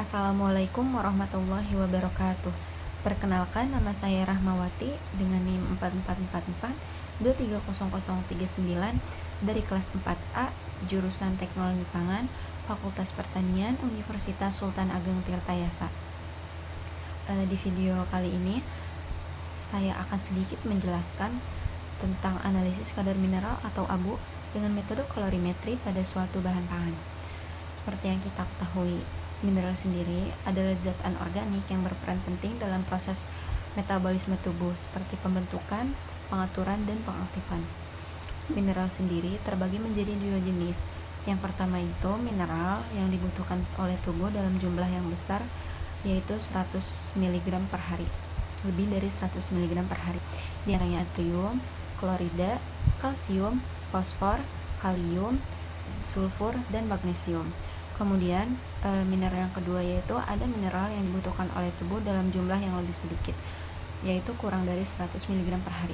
Assalamualaikum warahmatullahi wabarakatuh. Perkenalkan, nama saya Rahmawati dengan NIM 4444230039 dari kelas 4A, jurusan Teknologi Pangan, Fakultas Pertanian, Universitas Sultan Ageng Tirtayasa. Di video kali ini saya akan sedikit menjelaskan tentang analisis kadar mineral atau abu dengan metode kolorimetri pada suatu bahan pangan. Seperti yang kita ketahui, mineral sendiri adalah zat anorganik yang berperan penting dalam proses metabolisme tubuh seperti pembentukan, pengaturan, dan pengaktifan. Mineral sendiri terbagi menjadi dua jenis. Yang pertama itu mineral yang dibutuhkan oleh tubuh dalam jumlah yang besar, yaitu 100 mg per hari, lebih dari 100 mg per hari. Di antaranya natrium, klorida, kalsium, fosfor, kalium, sulfur, dan magnesium. Kemudian mineral yang kedua yaitu ada mineral yang dibutuhkan oleh tubuh dalam jumlah yang lebih sedikit, yaitu kurang dari 100 mg per hari.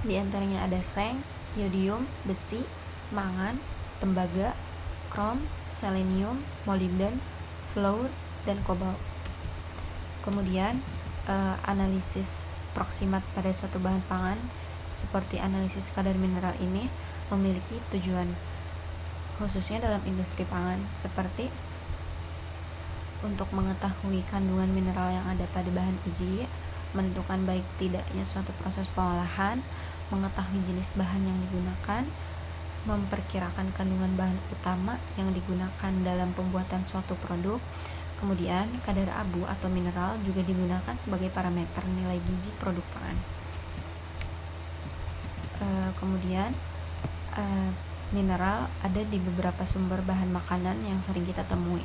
Di antaranya ada seng, yodium, besi, mangan, tembaga, krom, selenium, molibden, fluor, dan kobalt. Kemudian analisis proksimat pada suatu bahan pangan seperti analisis kadar mineral ini memiliki tujuan khususnya dalam industri pangan, seperti untuk mengetahui kandungan mineral yang ada pada bahan uji, menentukan baik tidaknya suatu proses pengolahan, mengetahui jenis bahan yang digunakan, memperkirakan kandungan bahan utama yang digunakan dalam pembuatan suatu produk. Kemudian kadar abu atau mineral juga digunakan sebagai parameter nilai gizi produk pangan. Kemudian mineral ada di beberapa sumber bahan makanan yang sering kita temui,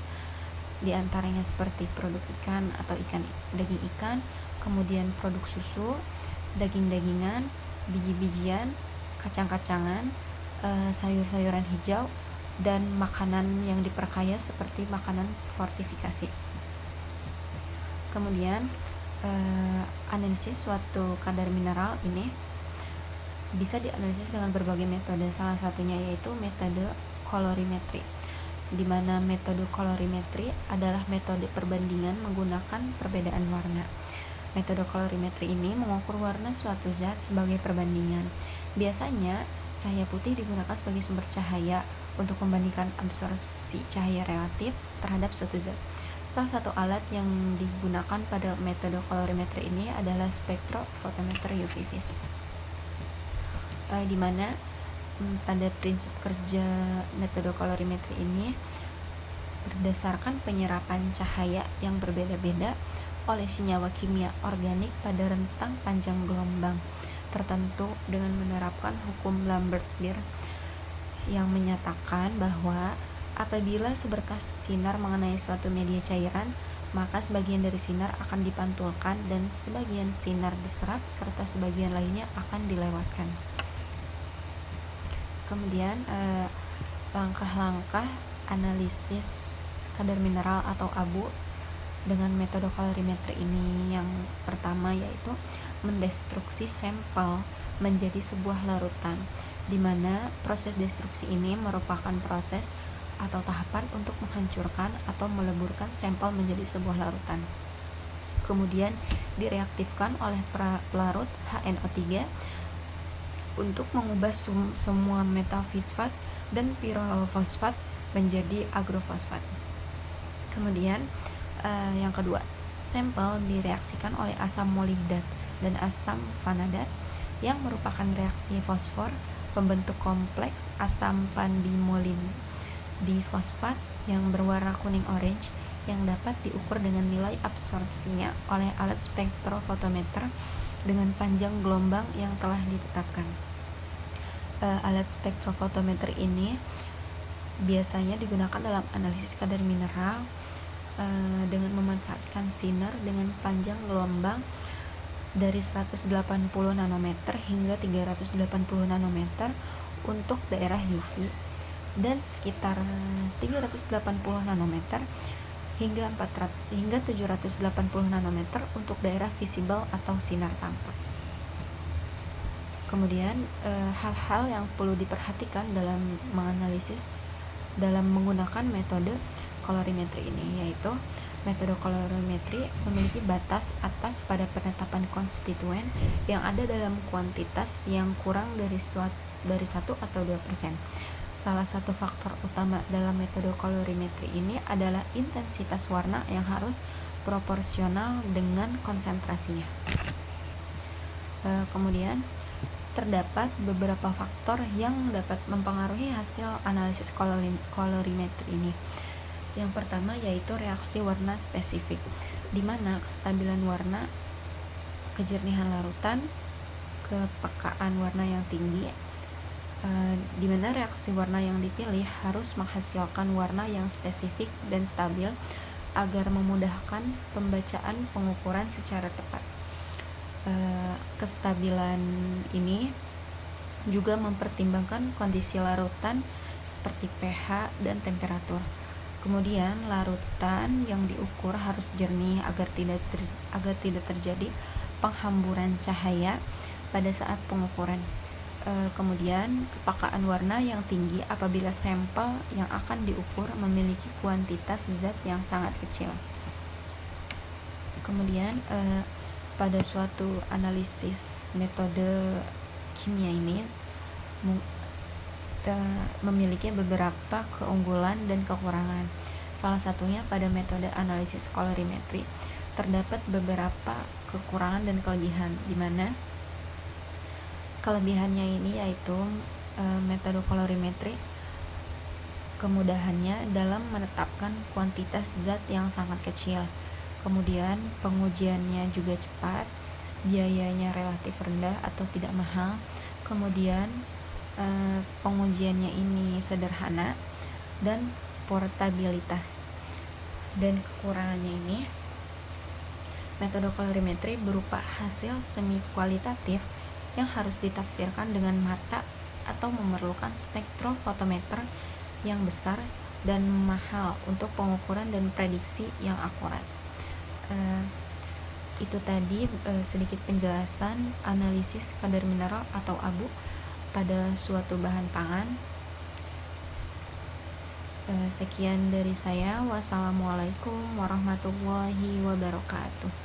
di antaranya seperti produk ikan atau daging ikan, kemudian produk susu, daging-dagingan, biji-bijian, kacang-kacangan, sayur-sayuran hijau, dan makanan yang diperkaya seperti makanan fortifikasi. Kemudian analisis suatu kadar mineral ini bisa dianalisis dengan berbagai metode, salah satunya yaitu metode kolorimetri, di mana metode kolorimetri adalah metode perbandingan menggunakan perbedaan warna. Metode kolorimetri ini mengukur warna suatu zat sebagai perbandingan. Biasanya cahaya putih digunakan sebagai sumber cahaya untuk membandingkan absorpsi cahaya relatif terhadap suatu zat. Salah satu alat yang digunakan pada metode kolorimetri ini adalah spektrofotometer UV vis. Di mana pada prinsip kerja metode kolorimetri ini berdasarkan penyerapan cahaya yang berbeda-beda oleh senyawa kimia organik pada rentang panjang gelombang tertentu dengan menerapkan hukum Lambert-Beer yang menyatakan bahwa apabila seberkas sinar mengenai suatu media cairan, maka sebagian dari sinar akan dipantulkan dan sebagian sinar diserap serta sebagian lainnya akan dilewatkan. Kemudian langkah-langkah analisis kadar mineral atau abu dengan metode kolorimetri ini, yang pertama yaitu mendestruksi sampel menjadi sebuah larutan, di mana proses destruksi ini merupakan proses atau tahapan untuk menghancurkan atau meleburkan sampel menjadi sebuah larutan. Kemudian direaktifkan oleh pelarut HNO3 untuk mengubah semua metafosfat dan pirofosfat menjadi agrofosfat. Kemudian yang kedua, sampel direaksikan oleh asam molibdat dan asam vanadat yang merupakan reaksi fosfor pembentuk kompleks asam pandimolibdifosfat yang berwarna kuning orange yang dapat diukur dengan nilai absorpsinya oleh alat spektrofotometer dengan panjang gelombang yang telah ditetapkan. Alat spektrofotometer ini biasanya digunakan dalam analisis kadar mineral dengan memanfaatkan sinar dengan panjang gelombang dari 180 nanometer hingga 380 nanometer untuk daerah UV dan sekitar 380 nanometer hingga 780 nanometer untuk daerah visible atau sinar tampak. Kemudian hal-hal yang perlu diperhatikan dalam menganalisis dalam menggunakan metode kolorimetri ini, yaitu Metode kolorimetri memiliki batas atas pada penetapan konstituen yang ada dalam kuantitas yang kurang dari 1 atau 2%. Salah satu faktor utama dalam metode kolorimetri ini adalah intensitas warna yang harus proporsional dengan konsentrasinya. Kemudian terdapat beberapa faktor yang dapat mempengaruhi hasil analisis kolorimetri ini. Yang pertama yaitu reaksi warna spesifik, di mana kestabilan warna, kejernihan larutan, kepekaan warna yang tinggi, di mana reaksi warna yang dipilih harus menghasilkan warna yang spesifik dan stabil agar memudahkan pembacaan pengukuran secara tepat. Kestabilan ini juga mempertimbangkan kondisi larutan seperti pH dan temperatur. Kemudian larutan yang diukur harus jernih agar tidak terjadi penghamburan cahaya pada saat pengukuran. Kemudian kepekaan warna yang tinggi apabila sampel yang akan diukur memiliki kuantitas zat yang sangat kecil. Kemudian pada suatu analisis metode kimia ini memiliki beberapa keunggulan dan kekurangan. Salah satunya pada metode analisis kolorimetri terdapat beberapa kekurangan dan kelebihan, di mana kelebihannya ini yaitu metode kolorimetri kemudahannya dalam menetapkan kuantitas zat yang sangat kecil. Kemudian pengujiannya juga cepat, biayanya relatif rendah atau tidak mahal. Kemudian pengujiannya ini sederhana dan portabilitas. Dan kekurangannya ini, metode kolorimetri berupa hasil semi kualitatif yang harus ditafsirkan dengan mata atau memerlukan spektrofotometer yang besar dan mahal untuk pengukuran dan prediksi yang akurat. Itu tadi sedikit penjelasan analisis kadar mineral atau abu pada suatu bahan pangan. Sekian dari saya. Wassalamualaikum warahmatullahi wabarakatuh.